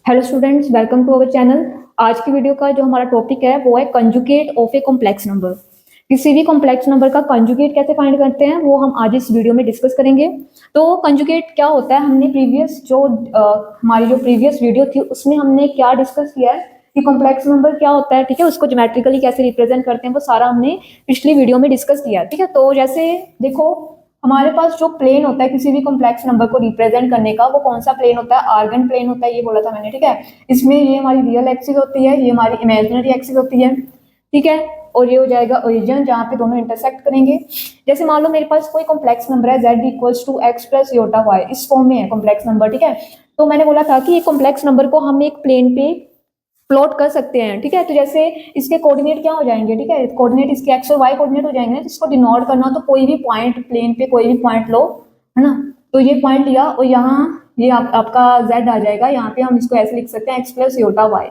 Hello students, welcome to our channel. आज की video का जो हमारा टॉपिक है वो है conjugate of a complex number. किसी भी कॉम्प्लेक्स नंबर का कंजुगेट कैसे फाइंड करते हैं वो हम आज इस वीडियो में डिस्कस करेंगे। तो कंजुगेट क्या होता है, हमने हमारी जो प्रीवियस वीडियो थी उसमें हमने क्या डिस्कस किया है कि कॉम्प्लेक्स नंबर क्या होता है, ठीक है, उसको ज्योमेट्रिकली कैसे रिप्रेजेंट करते हैं वो सारा हमने पिछली वीडियो में डिस्कस किया है, ठीक है। तो जैसे देखो, हमारे पास जो प्लेन होता है किसी भी कॉम्प्लेक्स नंबर को रिप्रेजेंट करने का, वो कौन सा प्लेन होता है? आर्गन प्लेन होता है, ये बोला था मैंने, ठीक है। इसमें ये हमारी रियल एक्सिस होती है, ये हमारी इमेजिनरी एक्सिस होती है, ठीक है। और ये हो जाएगा ओरिजिन जहाँ पे दोनों इंटरसेक्ट करेंगे। जैसे मान लो मेरे पास कोई कॉम्प्लेक्स नंबर है z equals to x plus iota y, इस फॉर्म में है कॉम्प्लेक्स नंबर, ठीक है। तो मैंने बोला था कि ये कॉम्प्लेक्स नंबर को हम एक प्लेन पे प्लॉट कर सकते हैं, ठीक है। तो जैसे इसके कोऑर्डिनेट क्या हो जाएंगे, ठीक है, कोऑर्डिनेट इसके एक्स और वाई कोऑर्डिनेट हो जाएंगे। तो इसको डिनोट करना तो कोई भी पॉइंट प्लेन पे कोई भी पॉइंट लो, है ना। तो ये पॉइंट लिया और यहाँ ये आपका z आ जाएगा, यहाँ पे हम इसको ऐसे लिख सकते हैं एक्स प्लस योटा वाई,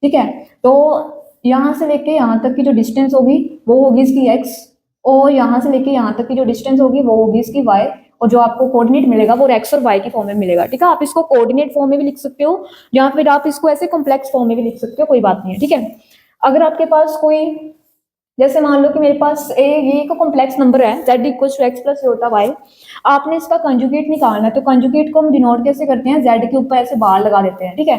ठीक है। तो यहाँ से लेके यहाँ तक की जो डिस्टेंस होगी वो होगी इसकी x, और यहाँ से लेके यहाँ तक की जो डिस्टेंस होगी वो होगी इसकी y, और जो आपको कोऑर्डिनेट मिलेगा वो एक्स और वाई की फॉर्म में मिलेगा, ठीक है। आप इसको कोऑर्डिनेट फॉर्म में भी लिख सकते हो या फिर आप इसको ऐसे कॉम्प्लेक्स फॉर्म में भी लिख सकते हो, कोई बात नहीं है, ठीक है। अगर आपके पास कोई, जैसे मान लो कि मेरे पास ये एक कॉम्प्लेक्स नंबर है z equal to x plus होता वाई, आपने इसका कंजुगेट निकालना है। तो कंजुगेट को हम डिनोट कैसे करते हैं? z के ऊपर ऐसे बार लगा देते हैं, ठीक है।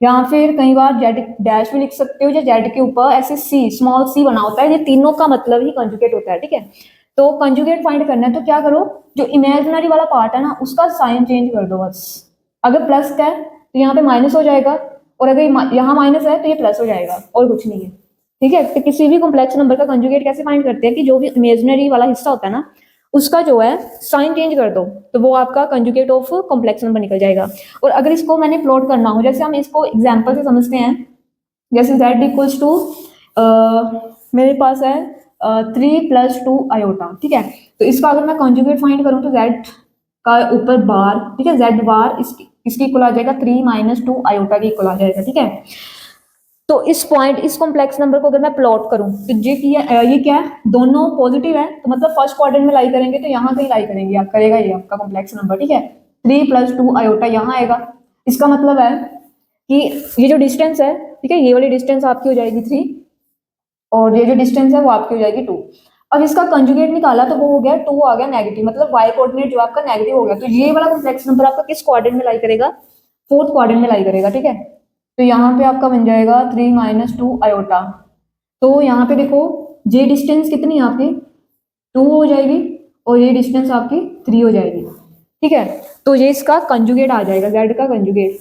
या फिर कई बार z डैश भी लिख सकते हो, या z के ऊपर ऐसे c स्मॉल c बना होता है। ये तीनों का मतलब ही कंजुगेट होता है, ठीक है। तो कंजुगेट फाइंड करना है तो क्या करो, जो इमेजिनरी वाला पार्ट है ना उसका साइन चेंज कर दो बस। अगर प्लस का है तो यहाँ पे माइनस हो जाएगा, और अगर यहाँ माइनस है तो ये प्लस हो जाएगा, और कुछ नहीं है, ठीक है। तो किसी भी कॉम्प्लेक्स नंबर का कंजुगेट कैसे फाइंड करते हैं कि जो भी इमेजिनरी वाला हिस्सा होता है ना उसका जो है साइन चेंज कर दो, तो वो आपका कंजुगेट ऑफ कॉम्प्लेक्स नंबर निकल जाएगा। और अगर इसको मैंने प्लॉट करना हो, जैसे हम इसको एग्जांपल से समझते हैं, जैसे z इक्वल्स टू मेरे पास है 3 + 2 आयोटा, ठीक है। तो इसका अगर मैं कंजुगेट फाइंड करूं तो z का ऊपर बार, ठीक है, z बार इसकी इक्वल आ जाएगा 3 - 2 आयोटा की इक्वल आ जाएगा, ठीक है। तो इस पॉइंट, इस कॉम्प्लेक्स नंबर को अगर मैं प्लॉट करूं तो ये क्या है, दोनों पॉजिटिव है, तो मतलब फर्स्ट क्वाड्रेंट में लाई करेंगे तो यहाँ कहीं लाई करेंगे, आप करेगा ये आपका कॉम्प्लेक्स नंबर, ठीक है। 3 + 2 आयोटा यहाँ आएगा। इसका मतलब है कि ये जो डिस्टेंस है, ठीक है, ये वाली डिस्टेंस आपकी हो जाएगी 3, और ये जो डिस्टेंस है वो आपकी हो जाएगी 2। अब इसका कंजुगेट निकाला तो वो हो गया 2 आ गया नेगेटिव, मतलब वाई कोऑर्डिनेट जो आपका नेगेटिव हो गया। तो ये वाला कॉम्प्लेक्स नंबर आपका किस क्वाड्रेंट में लाई करेगा? फोर्थ क्वाड्रेंट में लाई करेगा, ठीक है। तो यहाँ पे आपका बन जाएगा 3 - 2 आयोटा। तो यहाँ पे देखो, ये डिस्टेंस कितनी है आपकी 2 हो जाएगी, और ये डिस्टेंस आपकी 3 हो जाएगी, ठीक है। तो ये इसका कंजुगेट आ जाएगा, जेड का कंजुगेट।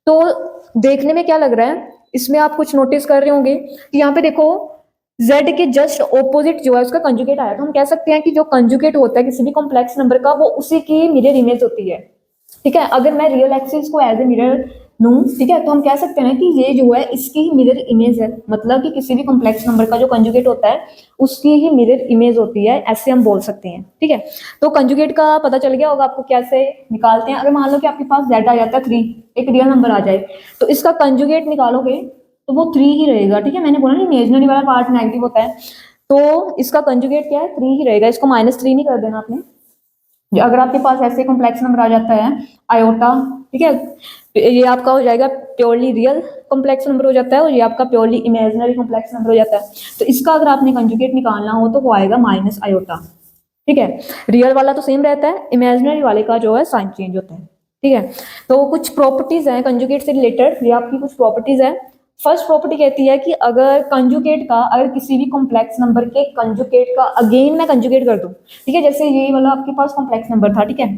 तो देखने में क्या लग रहा है, इसमें आप कुछ नोटिस कर रहे होंगे कि यहाँ पे देखो z के जस्ट ऑपोजिट जो है उसका कंजुगेट आया। तो हम कह सकते हैं कि जो कंजुगेट होता है किसी भी कॉम्प्लेक्स नंबर का वो उसी की मिरर इमेज होती है, ठीक है। अगर मैं रियल एक्सिस को एज ए मिरर लूं, ठीक है, तो हम कह सकते हैं कि ये जो है इसकी ही मिरर इमेज है, मतलब कि किसी भी कॉम्प्लेक्स नंबर का जो कंजुगेट होता है उसकी ही मिरर इमेज होती है, ऐसे हम बोल सकते हैं, ठीक है। तो कंजुगेट का पता चल गया होगा आपको कैसे निकालते हैं। अगर मान लो कि आपके पास z आ जाता है 3, एक रियल नंबर आ जाए, तो इसका कंजुगेट निकालोगे तो वो 3 ही रहेगा, ठीक है। मैंने बोला ना इमेजिनरी वाला पार्ट नेगेटिव होता है, तो इसका कंजुगेट क्या है? 3 ही रहेगा। इसको -3 नहीं कर देना आपने। अगर आपके पास ऐसे कॉम्प्लेक्स नंबर आ जाता है आयोटा, ठीक है, तो ये आपका हो जाएगा प्योरली रियल कॉम्प्लेक्स नंबर हो जाता है, और ये आपका प्योरली इमेजिनरी कॉम्प्लेक्स नंबर हो जाता है। तो इसका अगर आपने कंजुगेट निकालना हो तो वो आएगा माइनस आयोटा, ठीक है। रियल वाला तो सेम रहता है, इमेजिनरी वाले का जो है साइन चेंज होता है, ठीक है। तो कुछ प्रॉपर्टीज हैं कंजुगेट से रिलेटेड, ये आपकी कुछ प्रॉपर्टीज है। फर्स्ट प्रॉपर्टी कहती है कि अगर कंजुगेट का, अगर किसी भी कॉम्प्लेक्स नंबर के कंजुगेट का अगेन मैं कंजुगेट कर दूं, ठीक है, जैसे ये वाला आपके पास कॉम्प्लेक्स नंबर था, ठीक है,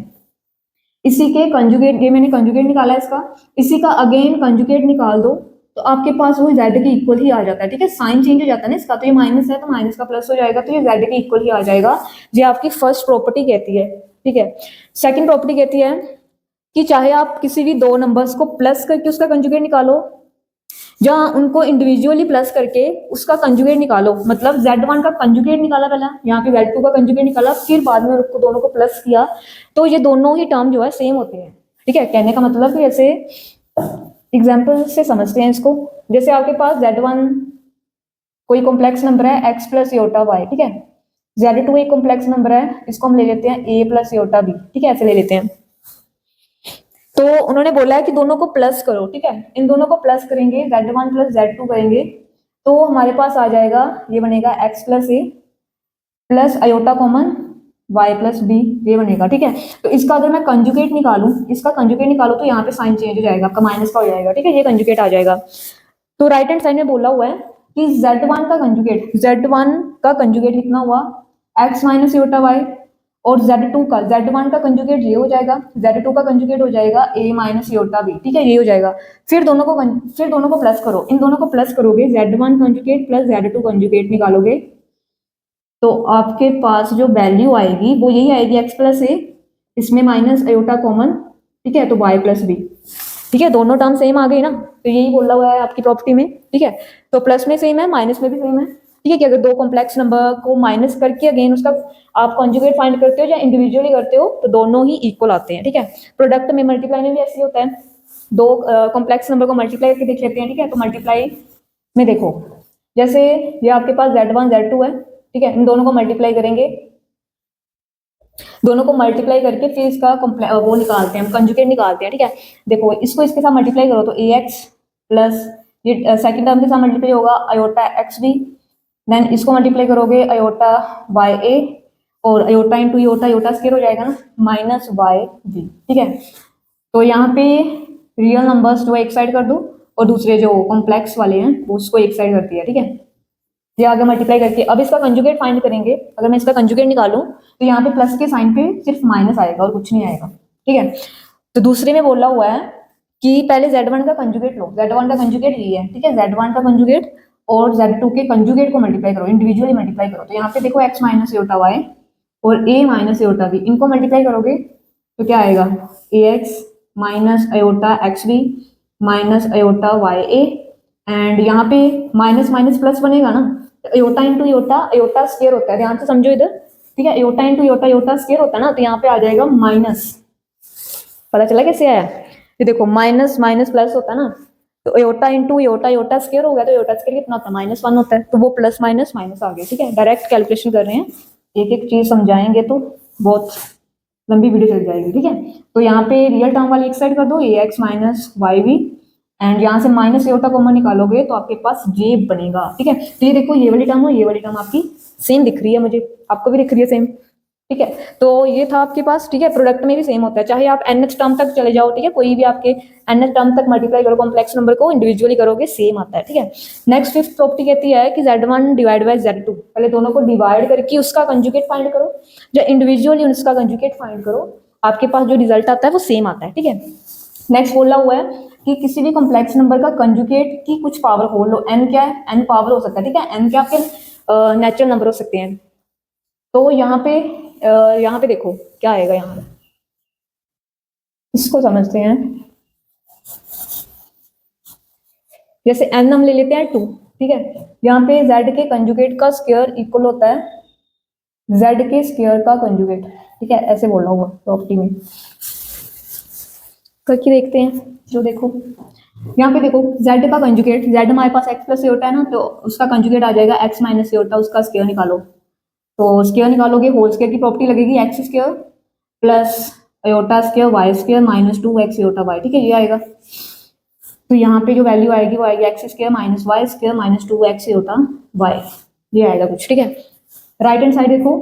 इसी के कंजुगेट, ये मैंने कंजुगेट निकाला है इसका, इसी का अगेन कंजुगेट निकाल दो तो आपके पास वो z के इक्वल ही आ जाता है, ठीक है। साइन चेंज हो जाता है ना इसका, तो ये माइनस है तो माइनस का प्लस हो जाएगा, तो ये z के इक्वल ही आ जाएगा। ये आपकी फर्स्ट प्रॉपर्टी कहती है, ठीक है। सेकंड प्रॉपर्टी कहती है कि चाहे आप किसी भी दो नंबर्स को प्लस करके उसका कंजुगेट निकालो, जहां उनको इंडिविजुअली प्लस करके उसका कंजुगेट निकालो, मतलब z1 का कंजुगेट निकाला पहला, यहाँ पे z2 का कंजुगेट निकाला, फिर बाद में उसको दोनों को प्लस किया, तो ये दोनों ही टर्म जो है सेम होते हैं, ठीक है। कहने का मतलब कि ऐसे एग्जाम्पल से समझते हैं इसको। जैसे आपके पास z1 कोई कॉम्प्लेक्स नंबर है x प्लस योटा y, ठीक है। z2 एक कॉम्प्लेक्स नंबर है, इसको हम ले लेते हैं a प्लस योटा b, ठीक है, ऐसे ले लेते हैं। तो उन्होंने बोला है कि दोनों को प्लस करो, ठीक है। इन दोनों को प्लस करेंगे, z1 प्लस z2 करेंगे तो हमारे पास आ जाएगा, ये बनेगा x plus a plus iota common y plus b, ये बनेगा, ठीक है। तो इसका अगर मैं कंजुगेट निकालूं, इसका कंजुगेट निकालूं तो यहाँ पे साइन चेंज हो जाएगा, आपका माइनस का हो जाएगा, ठीक है, ये कंजुगेट आ जाएगा। तो राइट हैंड साइड में बोला हुआ है कि z1 का कंजुगेट, z1 का कंजुगेट कितना हुआ x माइनस योटा y, और z2 का, z1 का कंजुगेट ये हो जाएगा, z2 का कंजुगेट हो जाएगा a माइनस योटा b, ठीक है, ये हो जाएगा। फिर दोनों को प्लस करो, इन दोनों को प्लस करोगे, z1 conjugate plus z2 conjugate निकालोगे तो आपके पास जो वैल्यू आएगी वो यही आएगी x प्लस ए, इसमें माइनस अयोटा कॉमन, ठीक है, तो y प्लस बी, ठीक है, दोनों टर्म सेम आ गई ना, तो यही बोला हुआ है आपकी प्रॉपर्टी में, ठीक है। तो प्लस में सेम है, माइनस में भी सेम है, ठीक है, कि अगर दो कॉम्प्लेक्स नंबर को माइनस करके अगेन उसका आप कॉन्जुगेट फाइंड करते हो या इंडिविजुअली करते हो तो दोनों ही इक्वल आते हैं, ठीक है। प्रोडक्ट में मल्टीप्लाई में भी ऐसे ही होता है, दो कॉम्प्लेक्स नंबर को मल्टीप्लाई करके देख लेते हैं, ठीक है। तो मल्टीप्लाई में देखो, जैसे ये आपके पास z1 z2 है, ठीक है, इन दोनों को मल्टीप्लाई करेंगे, दोनों को मल्टीप्लाई करके फिर इसका वो निकालते हैं, कंजुगेट निकालते हैं, ठीक है। देखो इसको इसके साथ मल्टीप्लाई करो तो ax प्लस ये सेकंड टर्म के साथ मल्टीप्लाई होगा अयोटा एक्स बी, देन इसको मल्टीप्लाई करोगे अयोटा वाई ए, और iota into iota, iota square हो जाएगा ना, माइनस वाई बी, ठीक है। तो यहाँ पे रियल नंबर्स जो एक साइड कर दो और दूसरे जो कॉम्प्लेक्स वाले हैं वो उसको एक साइड कर दिया, ठीक है। ये आगे मल्टीप्लाई करके अब इसका कंजुगेट फाइंड करेंगे, अगर मैं इसका कंजुगेट निकालूं तो यहाँ पे प्लस के साइन पे सिर्फ माइनस आएगा और कुछ नहीं आएगा, ठीक है। तो दूसरे में बोला हुआ है कि पहले z1 का कंजुगेट लो, z1 का कंजुगेट ये है, ठीक है, z1 का कंजुगेट और z2 के कंजुगेट को मल्टीप्लाई करो, इंडिविजुअली मल्टीप्लाई करो। तो यहाँ पे देखो x माइनस योटा वाई और a माइनस योटा बी, इनको मल्टीप्लाई करोगे तो क्या आएगा, ax minus iota x b minus iota y a, and यहाँ पे माइनस माइनस प्लस बनेगा ना, iota into iota, iota square होता है, ध्यान से समझो इधर, ठीक है, iota into iota, iota square होता है ना, तो यहाँ पे आ जाएगा माइनस, पता चला कैसे आया, ये देखो माइनस माइनस प्लस होता है ना, तो iota into iota, iota square हो गया, तो योटा स्क्वायर कितना होता है, -1 होता है, तो वो प्लस माइनस माइनस आ गया, ठीक है। डायरेक्ट कैलकुलेशन कर रहे हैं, एक एक चीज समझाएंगे तो बहुत लंबी वीडियो चल जाएगी, ठीक है। तो यहाँ पे रियल टर्म वाली एक साइड कर दो, ax minus y b, and यहाँ से माइनस योटा कॉमन निकालोगे तो आपके पास जे बनेगा, ठीक है। तो ये देखो ये वाली टर्म और ये वाली टर्म आपकी सेम दिख रही है, मुझे आपको भी दिख रही है सेम, ठीक है। तो ये था आपके पास, ठीक है, प्रोडक्ट में भी सेम होता है, चाहे आप nth टर्म तक चले जाओ, ठीक है, कोई भी आपके nth टर्म तक मल्टीप्लाई करो कॉम्प्लेक्स नंबर को, इंडिविजुअली करोगे सेम आता है, ठीक है। नेक्स्ट फिफ्थ प्रॉपर्टी कहती है कि z1 डिवाइड बाय z2, पहले दोनों को डिवाइड करके उसका कंजुगेट फाइंड करो, या इंडिविजुअली उसका कंजुगेट फाइंड करो, आपके पास जो रिजल्ट आता है वो सेम आता है, ठीक है। नेक्स्ट बोला हुआ है कि किसी भी कॉम्प्लेक्स नंबर का कंजुगेट की कुछ पावर हो लो, n क्या है, n पावर हो सकता है, ठीक है, n क्या आपके नेचुरल नंबर हो सकते हैं। तो यहाँ पे देखो क्या आएगा, यहाँ पे इसको समझते हैं, जैसे n हम ले लेते हैं 2, ठीक है, यहाँ पे z के कंजुगेट का स्क्वायर इक्वल होता है z के स्क्वायर का कंजुगेट, ठीक है, ऐसे बोला हुआ प्रॉपर्टी में, करके देखते हैं। जो देखो यहाँ पे देखो z का कंजुगेट, z हमारे पास x प्लस योटा है ना, तो उसका कंजुगेट आ जाएगा x माइनस योटा, उसका स्क्वायर निकालो, तो स्क्वायर निकालोगे होल स्क्वायर की प्रॉपर्टी लगेगी, x square plus iota square y square minus 2x iota y, ठीक है, ये आएगा। तो यहाँ पे जो वैल्यू आएगी वो आएगी x square minus y square minus 2x iota y, ये आएगा कुछ, ठीक है। राइट हैंड साइड देखो,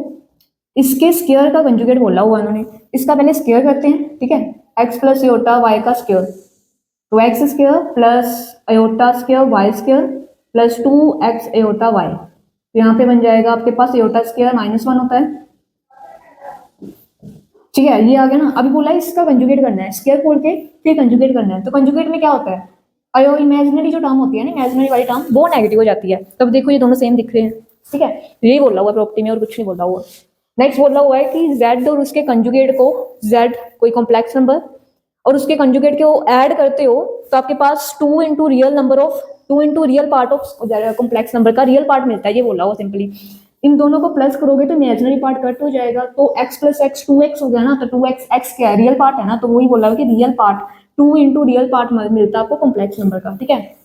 इसके स्क्वायर का कंजुगेट बोला हुआ उन्होंने, इसका पहले स्क्वायर करते हैं, ठीक है, x प्लस योटा वाई का स्क्वायर, तो x square plus iota square y square plus 2x iota y, तो यहाँ पे बन जाएगा आपके पास अयोटा स्क्वायर -1 होता है, ठीक है, ये आ गया ना। अभी बोला है इसका कंजुगेट करना है, स्क्वायर खोल के फिर कंजुगेट करना है, तो कंजुगेट में क्या होता है, अयो इमेजिनरी जो टर्म होती है ना, इमेजिनरी वाली टर्म वो नेगेटिव हो जाती है, तब देखो ये दोनों सेम दिख रहे हैं, ठीक है, यही बोला हुआ प्रॉपर्टी में और कुछ नहीं बोला हुआ। नेक्स्ट बोला हुआ है कि z और उसके कंजुगेट को, z कोई कॉम्प्लेक्स नंबर और उसके कंजुगेट को ऐड करते हो तो आपके पास 2 into real number of 2 into real part of complex number का रियल पार्ट मिलता है, ये बोला हुआ सिंपली। इन दोनों को प्लस करोगे तो इमेजिनरी पार्ट कट हो जाएगा, तो x प्लस एक्स 2x हो गया ना, तो 2x x क्या है, रियल पार्ट है ना, तो वही बोला हुआ कि real part 2 into real part मिलता है आपको कॉम्प्लेक्स नंबर का, ठीक है।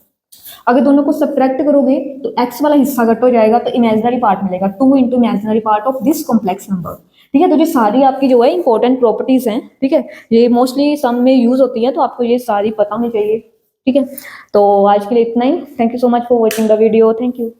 अगर दोनों को सब्ट्रैक्ट करोगे तो x वाला हिस्सा कट हो जाएगा, तो इमेजिनरी पार्ट मिलेगा 2 into imaginary part of this complex number, ठीक है। तो ये सारी आपकी जो है इंपॉर्टेंट प्रॉपर्टीज हैं, ठीक है, ये मोस्टली सम में यूज होती है, तो आपको ये सारी पता होनी चाहिए, ठीक है। तो आज के लिए इतना ही। Thank you so much for watching the video. Thank you.